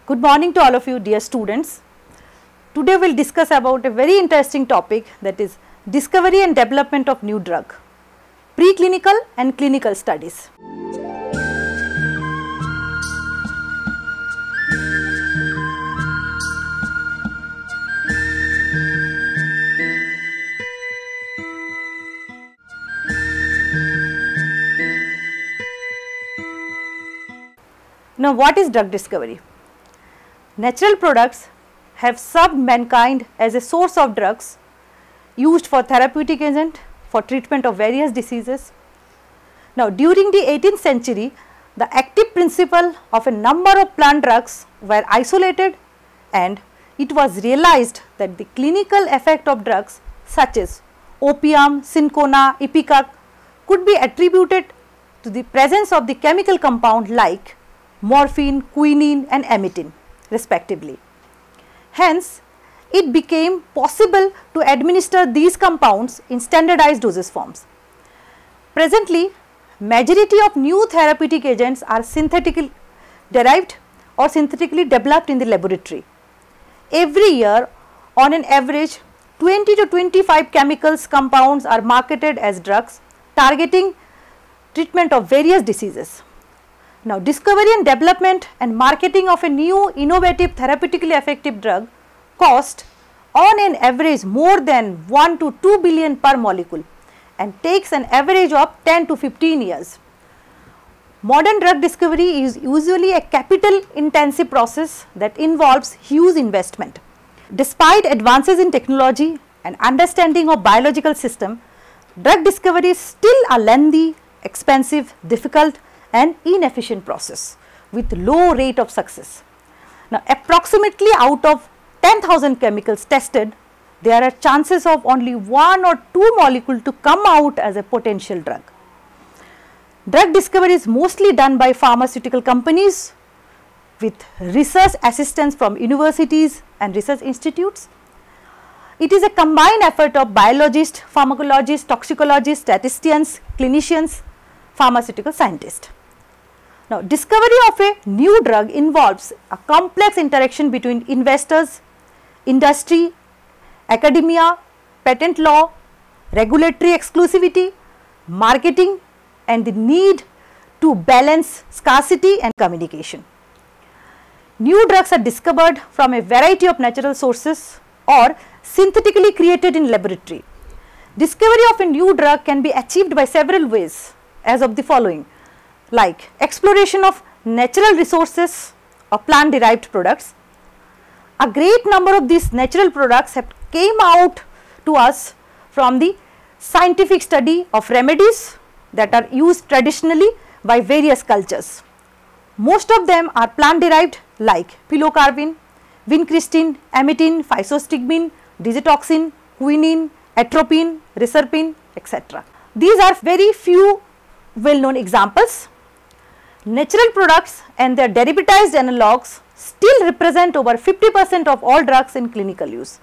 Good morning to all of you dear students. Today we will discuss about a very interesting topic, that is discovery and development of new drug, preclinical and clinical studies. Now, what is drug discovery? Natural products have served mankind as a source of drugs used for therapeutic agent for treatment of various diseases. Now, during the 18th century, the active principle of a number of plant drugs were isolated, and it was realized that the clinical effect of drugs such as opium, cinchona, ipecac could be attributed to the presence of the chemical compound like morphine, quinine and amytin respectively. Hence, it became possible to administer these compounds in standardized dosage forms. Presently, majority of new therapeutic agents are synthetically derived or synthetically developed in the laboratory. Every year, on an average, 20 to 25 chemicals compounds are marketed as drugs targeting treatment of various diseases. Now, discovery and development and marketing of a new innovative therapeutically effective drug cost on an average more than 1 to 2 billion per molecule and takes an average of 10 to 15 years. Modern drug discovery is usually a capital intensive process that involves huge investment. Despite advances in technology and understanding of biological system, drug discovery is still a lengthy, expensive, difficult and inefficient process with low rate of success. Now, approximately out of 10,000 chemicals tested, there are chances of only 1 or 2 molecules to come out as a potential drug. Drug discovery is mostly done by pharmaceutical companies with research assistance from universities and research institutes. It is a combined effort of biologists, pharmacologists, toxicologists, statisticians, clinicians, pharmaceutical scientists. Now, discovery of a new drug involves a complex interaction between investors, industry, academia, patent law, regulatory exclusivity, marketing and the need to balance scarcity and communication. New drugs are discovered from a variety of natural sources or synthetically created in laboratory. Discovery of a new drug can be achieved by several ways as of the following, like exploration of natural resources or plant derived products. A great number of these natural products have came out to us from the scientific study of remedies that are used traditionally by various cultures. Most of them are plant derived like pilocarpine, vincristine, amytin, physostigmine, digitoxin, quinine, atropine, reserpine, etc. These are very few well known examples. Natural products and their derivatized analogues still represent over 50% of all drugs in clinical use.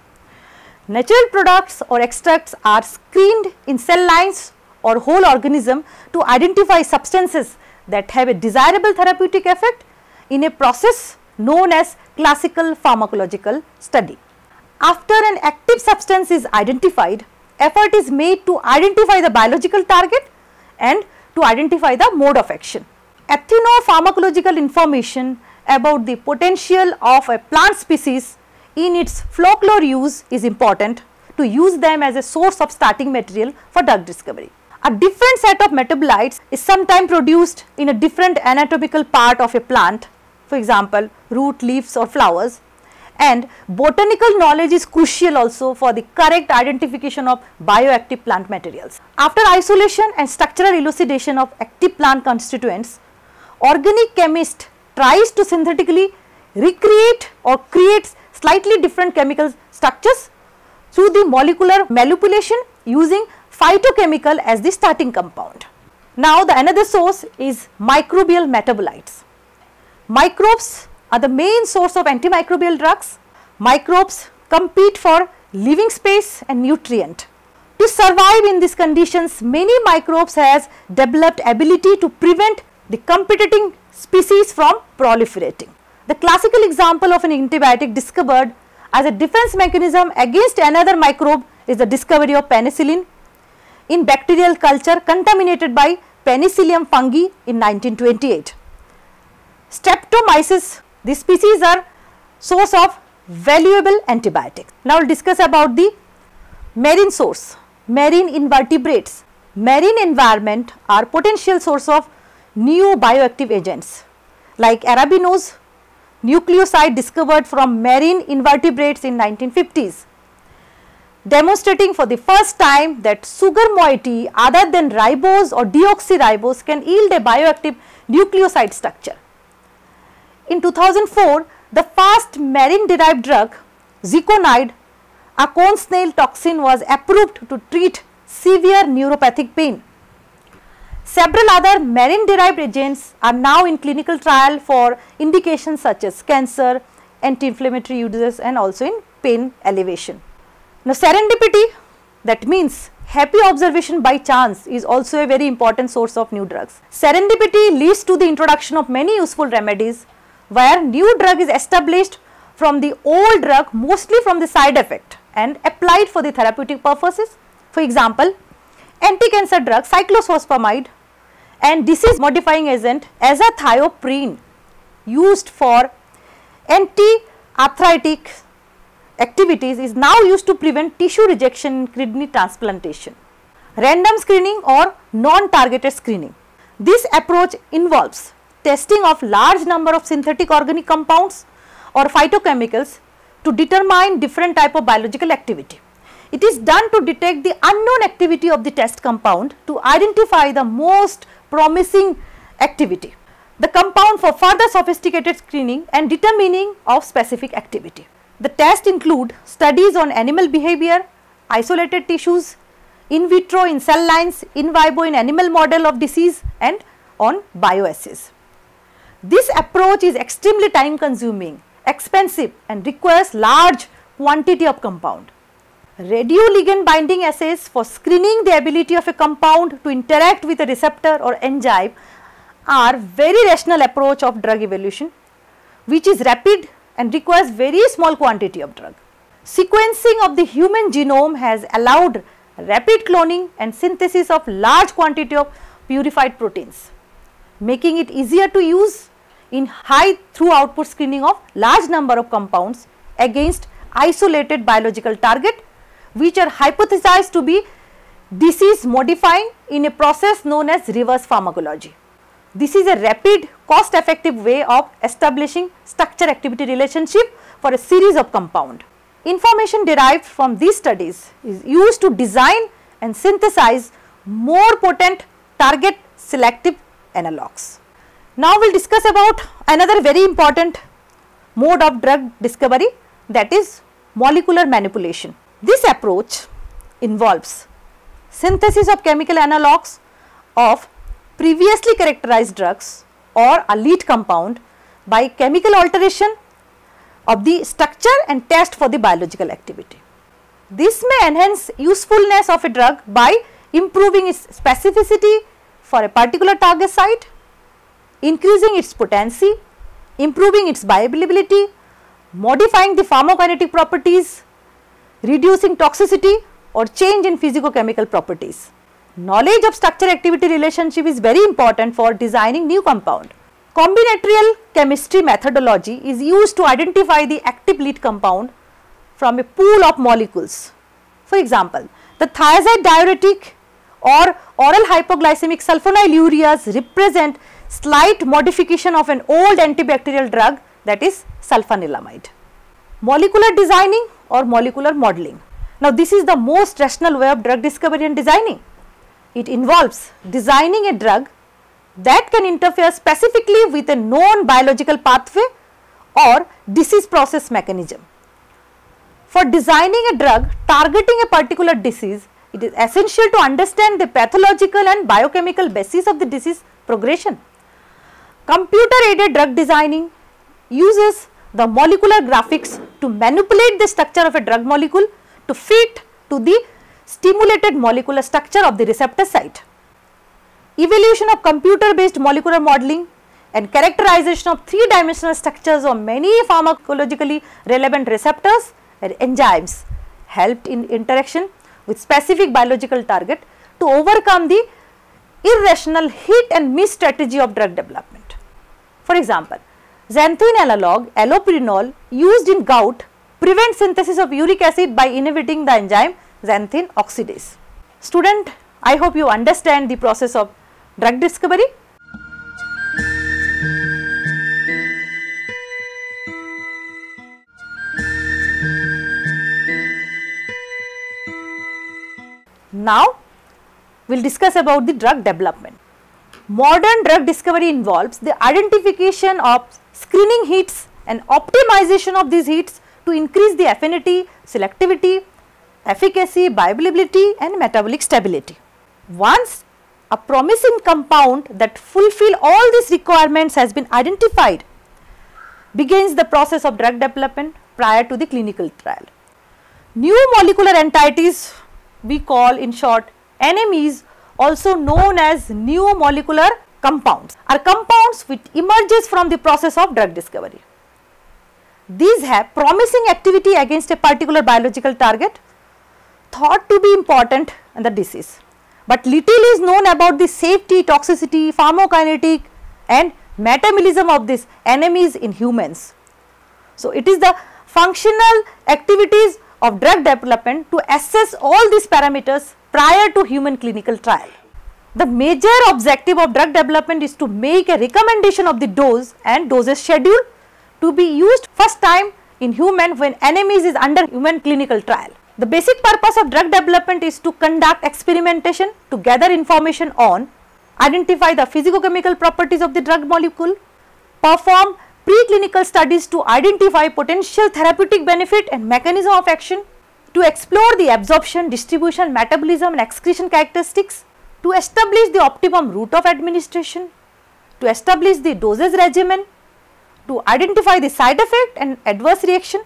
Natural products or extracts are screened in cell lines or whole organism to identify substances that have a desirable therapeutic effect in a process known as classical pharmacological study. After an active substance is identified, effort is made to identify the biological target and to identify the mode of action. Ethnopharmacological information about the potential of a plant species in its folklore use is important to use them as a source of starting material for drug discovery. A different set of metabolites is sometimes produced in a different anatomical part of a plant, for example, root, leaves or flowers, and botanical knowledge is crucial also for the correct identification of bioactive plant materials. After isolation and structural elucidation of active plant constituents, organic chemist tries to synthetically recreate or create slightly different chemical structures through the molecular manipulation using phytochemical as the starting compound. Now, the another source is microbial metabolites. Microbes are the main source of antimicrobial drugs. Microbes compete for living space and nutrient. To survive in these conditions, many microbes has developed ability to prevent the competing species from proliferating. The classical example of an antibiotic discovered as a defense mechanism against another microbe is the discovery of penicillin in bacterial culture contaminated by Penicillium fungi in 1928. Streptomyces, these species are source of valuable antibiotics. Now we will discuss about the marine source, marine invertebrates. Marine environment are potential source of new bioactive agents like arabinose, nucleoside discovered from marine invertebrates in 1950s, demonstrating for the first time that sugar moiety other than ribose or deoxyribose can yield a bioactive nucleoside structure. In 2004, the first marine derived drug ziconide, a cone snail toxin, was approved to treat severe neuropathic pain. Several other marine derived agents are now in clinical trial for indications such as cancer, anti-inflammatory uses and also in pain alleviation. Now serendipity, that means happy observation by chance, is also a very important source of new drugs. Serendipity leads to the introduction of many useful remedies where new drug is established from the old drug, mostly from the side effect, and applied for the therapeutic purposes. For example, anti-cancer drug cyclophosphamide and disease modifying agent azathioprine used for anti-arthritic activities is now used to prevent tissue rejection in kidney transplantation. Random screening or non-targeted screening. This approach involves testing of large number of synthetic organic compounds or phytochemicals to determine different type of biological activity. It is done to detect the unknown activity of the test compound to identify the most promising activity, the compound for further sophisticated screening and determining of specific activity. The tests include studies on animal behavior, isolated tissues, in vitro in cell lines, in vivo in animal model of disease and on bioassays. This approach is extremely time consuming, expensive and requires large quantity of compound. Radioligand binding assays for screening the ability of a compound to interact with a receptor or enzyme are very rational approach of drug evaluation, which is rapid and requires very small quantity of drug. Sequencing of the human genome has allowed rapid cloning and synthesis of large quantity of purified proteins, making it easier to use in high through output screening of large number of compounds against isolated biological target, which are hypothesized to be disease modifying in a process known as reverse pharmacology. This is a rapid, cost effective way of establishing structure activity relationship for a series of compound. Information derived from these studies is used to design and synthesize more potent target selective analogues. Now we will discuss about another very important mode of drug discovery, that is molecular manipulation. This approach involves synthesis of chemical analogues of previously characterized drugs or a lead compound by chemical alteration of the structure and test for the biological activity. This may enhance usefulness of a drug by improving its specificity for a particular target site, increasing its potency, improving its bioavailability, modifying the pharmacokinetic properties, reducing toxicity or change in physicochemical properties. Knowledge of structure activity relationship is very important for designing new compound. Combinatorial chemistry methodology is used to identify the active lead compound from a pool of molecules. For example, the thiazide diuretic or oral hypoglycemic sulfonylureas represent slight modification of an old antibacterial drug, that is sulfanilamide. Molecular designing or molecular modeling. Now this is the most rational way of drug discovery and designing. It involves designing a drug that can interfere specifically with a known biological pathway or disease process mechanism. For designing a drug targeting a particular disease, it is essential to understand the pathological and biochemical basis of the disease progression. Computer aided drug designing uses the molecular graphics to manipulate the structure of a drug molecule to fit to the stimulated molecular structure of the receptor site. Evaluation of computer based molecular modeling and characterization of three-dimensional structures of many pharmacologically relevant receptors and enzymes helped in interaction with specific biological target to overcome the irrational hit and miss strategy of drug development. For example, xanthine analog allopurinol used in gout prevents synthesis of uric acid by inhibiting the enzyme xanthine oxidase. Student, I hope you understand the process of drug discovery. Now, we will discuss about the drug development. Modern drug discovery involves the identification of screening hits and optimization of these hits to increase the affinity, selectivity, efficacy, bioavailability and metabolic stability. Once a promising compound that fulfill all these requirements has been identified, begins the process of drug development prior to the clinical trial. New molecular entities we call in short NMEs, also known as new molecular compounds, are compounds which emerges from the process of drug discovery. These have promising activity against a particular biological target thought to be important in the disease, but little is known about the safety, toxicity, pharmacokinetic and metabolism of these NMEs in humans. So, it is the functional activities of drug development to assess all these parameters prior to human clinical trial. The major objective of drug development is to make a recommendation of the dose and dosage schedule to be used first time in human when NMEs is under human clinical trial. The basic purpose of drug development is to conduct experimentation to gather information on, identify the physicochemical properties of the drug molecule, perform preclinical studies to identify potential therapeutic benefit and mechanism of action, to explore the absorption, distribution, metabolism and excretion characteristics, to establish the optimum route of administration, to establish the dosage regimen, to identify the side effect and adverse reaction,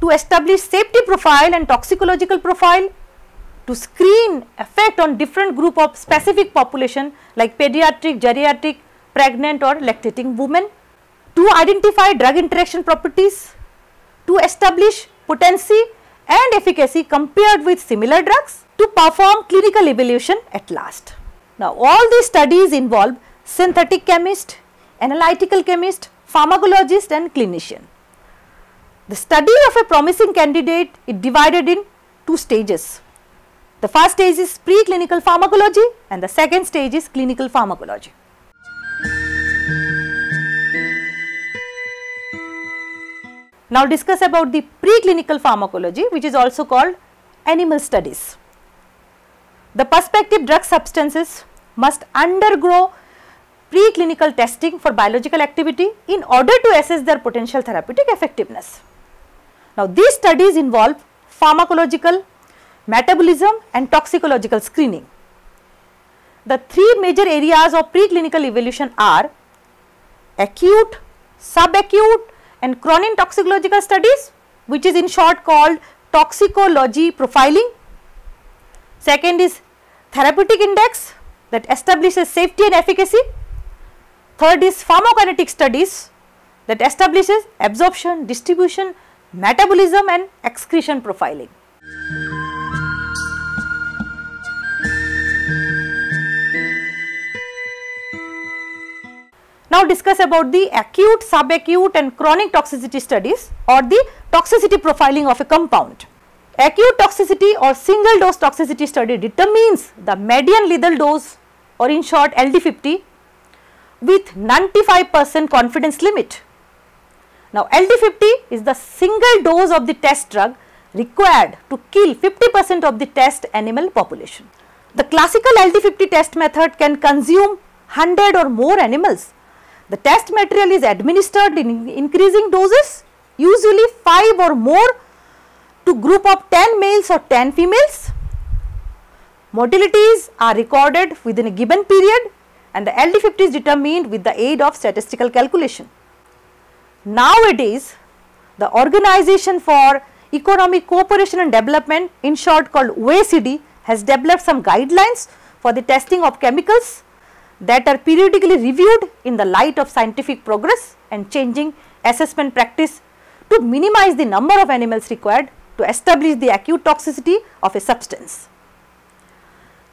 to establish safety profile and toxicological profile, to screen effect on different group of specific population like pediatric, geriatric, pregnant or lactating women, to identify drug interaction properties, to establish potency and efficacy compared with similar drugs, to perform clinical evaluation at last. Now, all these studies involve synthetic chemist, analytical chemist, pharmacologist and clinician. The study of a promising candidate is divided in two stages. The first stage is preclinical pharmacology and the second stage is clinical pharmacology. Now, discuss about the preclinical pharmacology, which is also called animal studies. The prospective drug substances must undergo preclinical testing for biological activity in order to assess their potential therapeutic effectiveness. Now, these studies involve pharmacological, metabolism and toxicological screening. The three major areas of preclinical evaluation are acute, subacute and chronic toxicological studies, which is in short called toxicology profiling. Second is therapeutic index that establishes safety and efficacy. Third is pharmacokinetic studies that establishes absorption, distribution, metabolism and excretion profiling. Now, discuss about the acute, subacute and chronic toxicity studies or the toxicity profiling of a compound. Acute toxicity or single dose toxicity study determines the median lethal dose or in short LD50 with 95% confidence limit. Now, LD50 is the single dose of the test drug required to kill 50% of the test animal population. The classical LD50 test method can consume 100 or more animals. The test material is administered in increasing doses, usually 5 or more to group of 10 males or 10 females. Mortalities are recorded within a given period and the LD50 is determined with the aid of statistical calculation. Nowadays, the Organization for Economic Cooperation and Development, in short called OECD, has developed some guidelines for the testing of chemicals that are periodically reviewed in the light of scientific progress and changing assessment practice to minimize the number of animals required to establish the acute toxicity of a substance.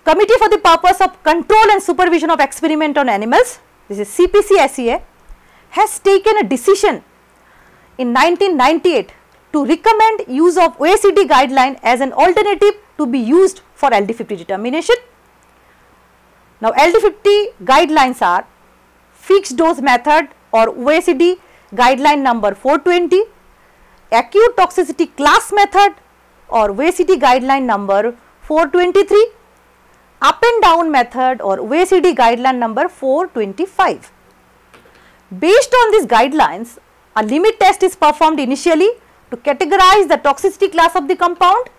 Committee for the purpose of control and supervision of experiment on animals, this is CPC-SEA, has taken a decision in 1998 to recommend use of OECD guideline as an alternative to be used for LD50 determination. Now, LD50 guidelines are fixed dose method or OECD guideline number 420, acute toxicity class method or OECD guideline number 423, up and down method or OECD guideline number 425. Based on these guidelines, a limit test is performed initially to categorize the toxicity class of the compound,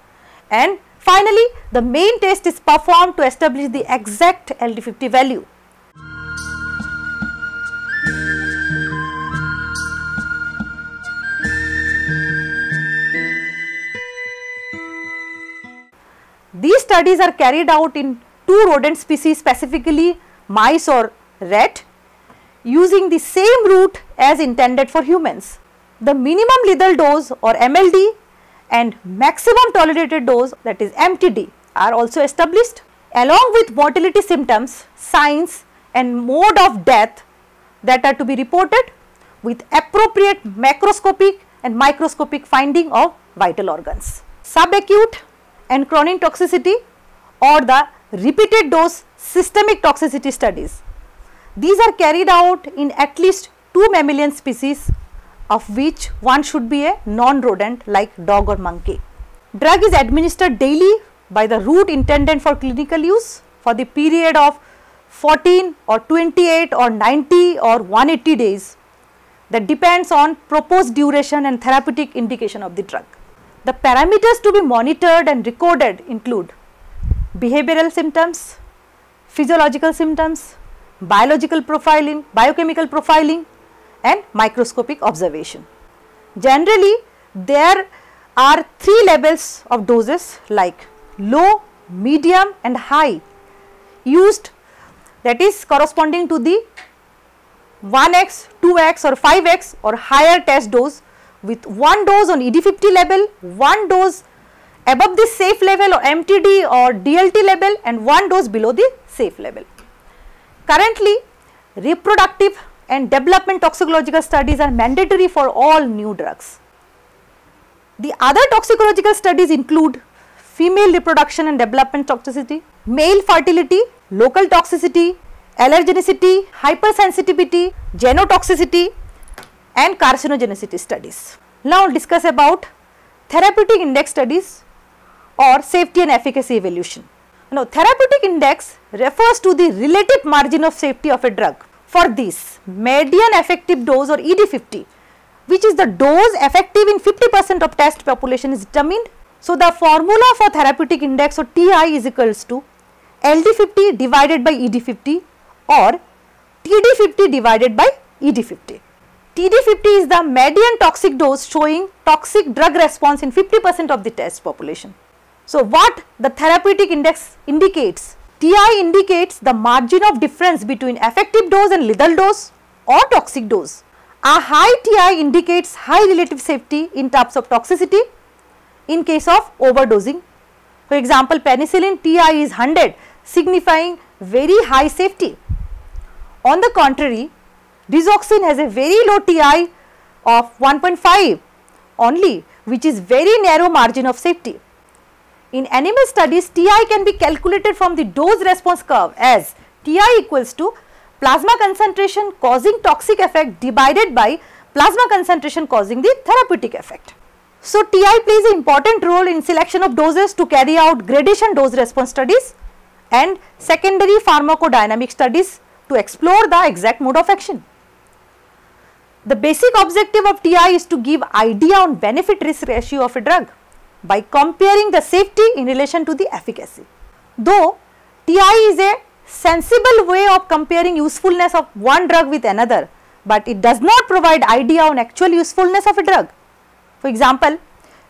and finally the main test is performed to establish the exact LD50 value. These studies are carried out in 2 rodent species, specifically mice or rat, using the same route as intended for humans. The minimum lethal dose or MLD and maximum tolerated dose, that is MTD, are also established, along with mortality symptoms, signs and mode of death that are to be reported with appropriate macroscopic and microscopic finding of vital organs. Subacute and chronic toxicity or the repeated dose systemic toxicity studies. These are carried out in at least 2 mammalian species, of which one should be a non-rodent like dog or monkey. Drug is administered daily by the route intended for clinical use for the period of 14 or 28 or 90 or 180 days, that depends on proposed duration and therapeutic indication of the drug. The parameters to be monitored and recorded include behavioral symptoms, physiological symptoms, biological profiling, biochemical profiling and microscopic observation. Generally, there are 3 levels of doses like low, medium and high used, that is corresponding to the 1x, 2x or 5x or higher test dose, with 1 dose on ED50 level, 1 dose above the safe level or MTD or DLT level and 1 dose below the safe level. Currently, reproductive and development toxicological studies are mandatory for all new drugs. The other toxicological studies include female reproduction and development toxicity, male fertility, local toxicity, allergenicity, hypersensitivity, genotoxicity and carcinogenicity studies. Now discuss about therapeutic index studies or safety and efficacy evaluation. Now, therapeutic index refers to the relative margin of safety of a drug. For this, median effective dose or ED50, which is the dose effective in 50% of test population, is determined. So, the formula for therapeutic index or TI is equals to LD50 divided by ED50 or TD50 divided by ED50. TD50 is the median toxic dose showing toxic drug response in 50% of the test population. So, what the therapeutic index indicates? TI indicates the margin of difference between effective dose and lethal dose or toxic dose. A high TI indicates high relative safety in terms of toxicity in case of overdosing. For example, penicillin TI is 100, signifying very high safety. On the contrary, digoxin has a very low TI of 1.5 only, which is very narrow margin of safety. In animal studies, TI can be calculated from the dose response curve as TI equals to plasma concentration causing toxic effect divided by plasma concentration causing the therapeutic effect. So, TI plays an important role in selection of doses to carry out gradation dose response studies and secondary pharmacodynamic studies to explore the exact mode of action. The basic objective of TI is to give idea on benefit risk ratio of a drug by comparing the safety in relation to the efficacy. Though TI is a sensible way of comparing usefulness of one drug with another, but it does not provide idea on actual usefulness of a drug. For example,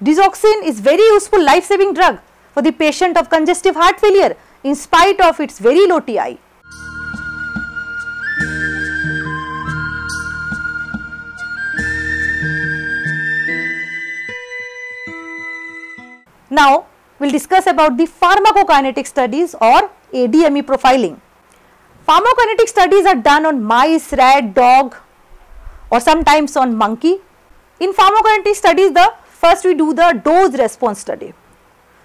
digoxin is very useful life-saving drug for the patient of congestive heart failure in spite of its very low TI. Now, we will discuss about the pharmacokinetic studies or ADME profiling. Pharmacokinetic studies are done on mice, rat, dog or sometimes on monkey. In pharmacokinetic studies, first we do the dose response study.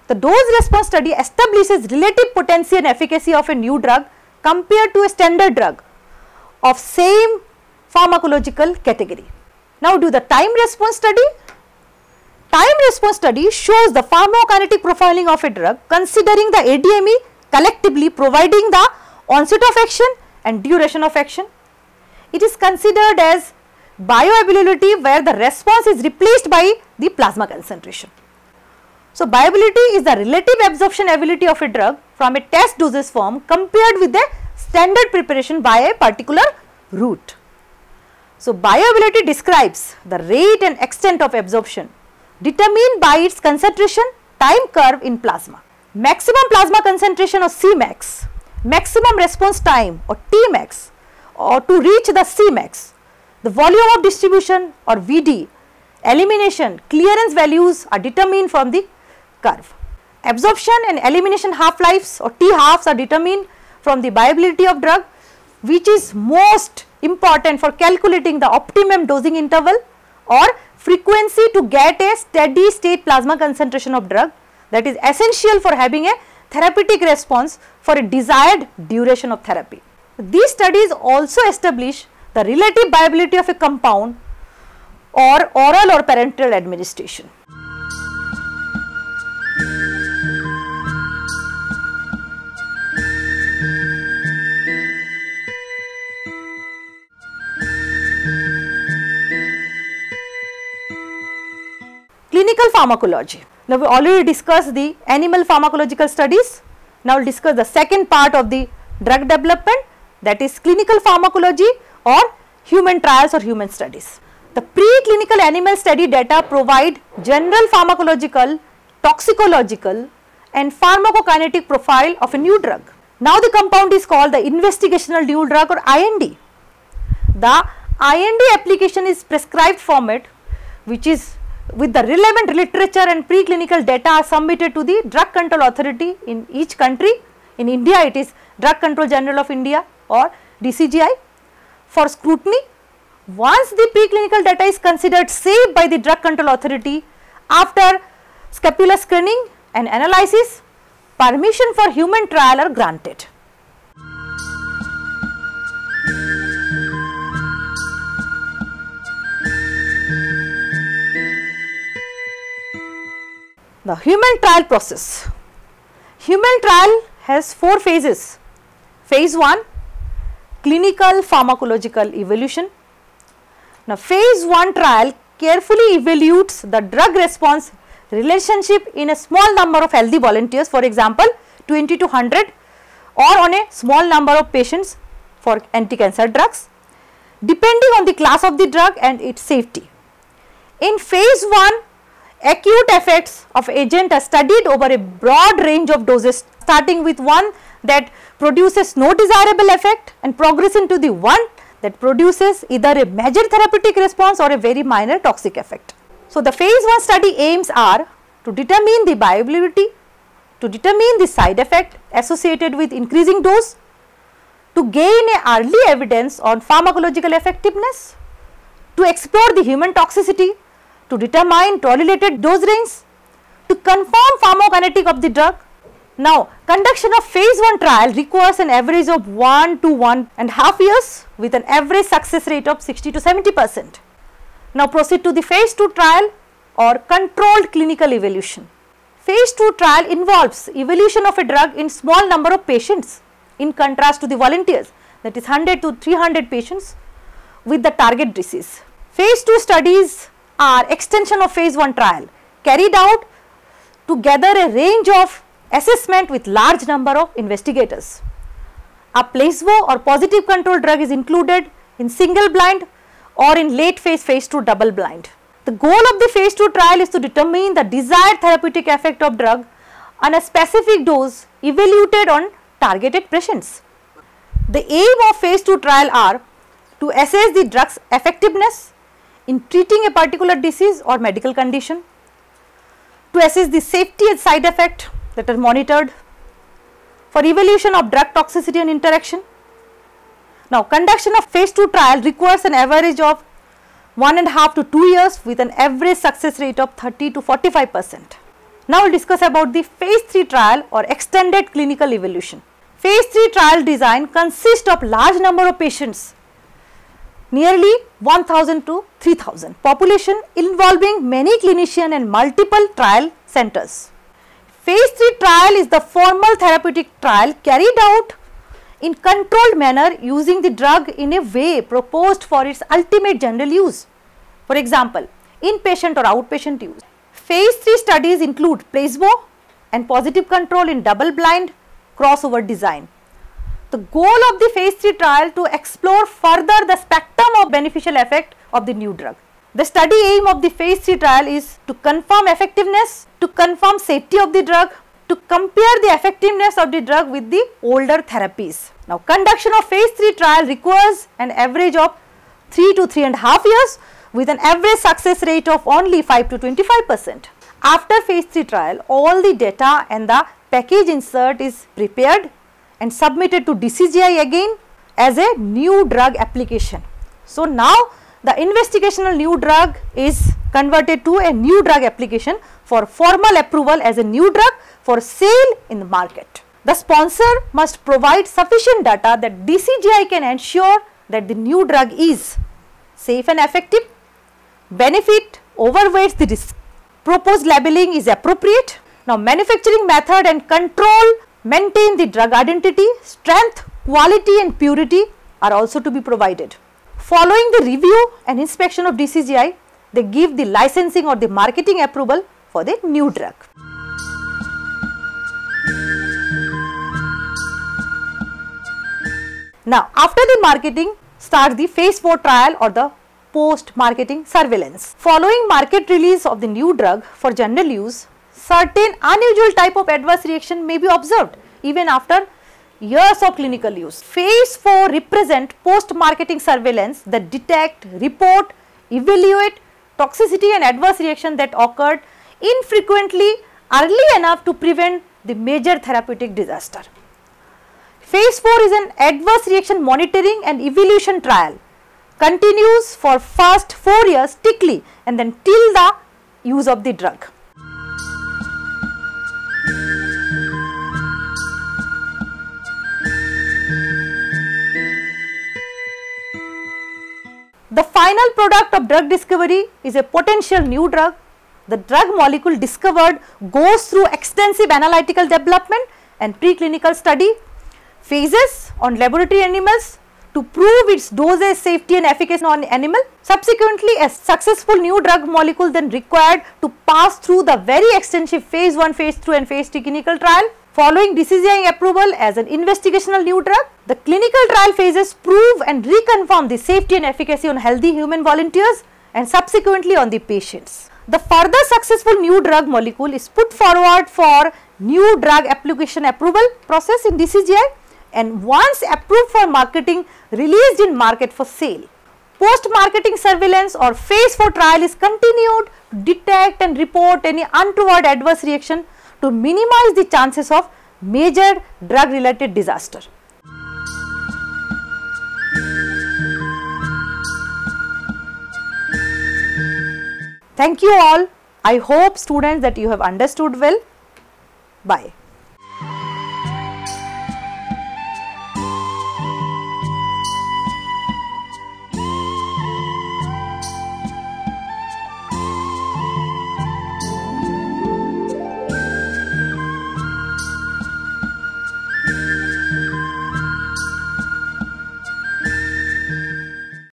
The dose response study establishes relative potency and efficacy of a new drug compared to a standard drug of same pharmacological category. Now do the time response study. Time response study shows the pharmacokinetic profiling of a drug considering the ADME collectively, providing the onset of action and duration of action. It is considered as bioavailability where the response is replaced by the plasma concentration. So, bioavailability is the relative absorption ability of a drug from a test dosage form compared with the standard preparation by a particular route. So, bioavailability describes the rate and extent of absorption determined by its concentration time curve in plasma. Maximum plasma concentration or Cmax, maximum response time or Tmax, or to reach the Cmax, the volume of distribution or VD, elimination, clearance values are determined from the curve. Absorption and elimination half-lives or T-halves are determined from the bioavailability of drug, which is most important for calculating the optimum dosing interval or frequency to get a steady state plasma concentration of drug, that is essential for having a therapeutic response for a desired duration of therapy. These studies also establish the relative bioavailability of a compound or oral or parenteral administration. Clinical pharmacology. Now, we already discussed the animal pharmacological studies. Now, we will discuss the second part of the drug development, that is clinical pharmacology or human trials or human studies. The preclinical animal study data provide general pharmacological, toxicological and pharmacokinetic profile of a new drug. Now, the compound is called the investigational new drug or IND. The IND application is prescribed format, which is with the relevant literature and preclinical data are submitted to the Drug Control Authority in each country. In India, it is Drug Control General of India or DCGI for scrutiny. Once the preclinical data is considered safe by the Drug Control Authority, after scapula screening and analysis, permission for human trial are granted. The human trial process. Human trial has 4 phases. Phase 1, clinical pharmacological evaluation. Now, phase 1 trial carefully evaluates the drug response relationship in a small number of healthy volunteers, for example, 20 to 100 or on a small number of patients for anti-cancer drugs, depending on the class of the drug and its safety. In phase 1, acute effects of agent are studied over a broad range of doses, starting with one that produces no desirable effect and progressing to the one that produces either a major therapeutic response or a very minor toxic effect. So, the phase 1 study aims are to determine the bioavailability, to determine the side effect associated with increasing dose, to gain a early evidence on pharmacological effectiveness, to explore the human toxicity, to determine tolerated dose range, to confirm pharmacokinetic of the drug. Now, conduction of phase 1 trial requires an average of 1 to 1.5 years with an average success rate of 60 to 70%. Now, proceed to the phase 2 trial or controlled clinical evaluation. Phase 2 trial involves evaluation of a drug in small number of patients in contrast to the volunteers, that is 100 to 300 patients with the target disease. Phase 2 studies are extension of phase 1 trial carried out to gather a range of assessment with large number of investigators. A placebo or positive control drug is included in single blind or in late phase 2 double blind. The goal of the phase 2 trial is to determine the desired therapeutic effect of drug on a specific dose evaluated on targeted patients. The aim of phase 2 trial are to assess the drug's effectiveness in treating a particular disease or medical condition, to assess the safety and side effect that are monitored, for evaluation of drug toxicity and interaction. Now, conduction of phase 2 trial requires an average of 1.5 to 2 years with an average success rate of 30 to 45%. Now, we will discuss about the phase 3 trial or extended clinical evaluation. Phase 3 trial design consists of large number of patients, nearly 1000 to 3000 population involving many clinicians and multiple trial centers. Phase 3 trial is the formal therapeutic trial carried out in controlled manner using the drug in a way proposed for its ultimate general use. For example, inpatient or outpatient use. Phase 3 studies include placebo and positive control in double blind crossover design. The goal of the phase 3 trial to explore further the spectrum of beneficial effect of the new drug. The study aim of the phase 3 trial is to confirm effectiveness, to confirm safety of the drug, to compare the effectiveness of the drug with the older therapies. Now, conduction of phase 3 trial requires an average of 3 to 3.5 years with an average success rate of only 5 to 25%. After phase 3 trial, all the data and the package insert is prepared and submitted to DCGI again as a new drug application. So, now the investigational new drug is converted to a new drug application for formal approval as a new drug for sale in the market. The sponsor must provide sufficient data that DCGI can ensure that the new drug is safe and effective, benefit overweights the risk, proposed labeling is appropriate. Now, manufacturing method and control maintain the drug identity, strength, quality and purity are also to be provided. Following the review and inspection of DCGI, they give the licensing or the marketing approval for the new drug. Now, after the marketing starts the phase 4 trial or the post-marketing surveillance. Following market release of the new drug for general use, certain unusual type of adverse reaction may be observed even after years of clinical use. Phase 4 represent post-marketing surveillance that detect, report, evaluate toxicity and adverse reaction that occurred infrequently early enough to prevent the major therapeutic disaster. Phase 4 is an adverse reaction monitoring and evaluation trial, continues for first 4 years strictly and then till the use of the drug. The final product of drug discovery is a potential new drug. The drug molecule discovered goes through extensive analytical development and preclinical study phases on laboratory animals to prove its dosage, safety and efficacy on animal. Subsequently, a successful new drug molecule then required to pass through the very extensive phase 1, phase 2 and phase 3 clinical trial. Following DCGI approval as an investigational new drug, the clinical trial phases prove and reconfirm the safety and efficacy on healthy human volunteers and subsequently on the patients. The further successful new drug molecule is put forward for new drug application approval process in DCGI and once approved for marketing, released in market for sale. Post-marketing surveillance or phase 4 trial is continued to detect and report any untoward adverse reaction to minimize the chances of major drug related disaster. Thank you all. I hope students that you have understood well. Bye.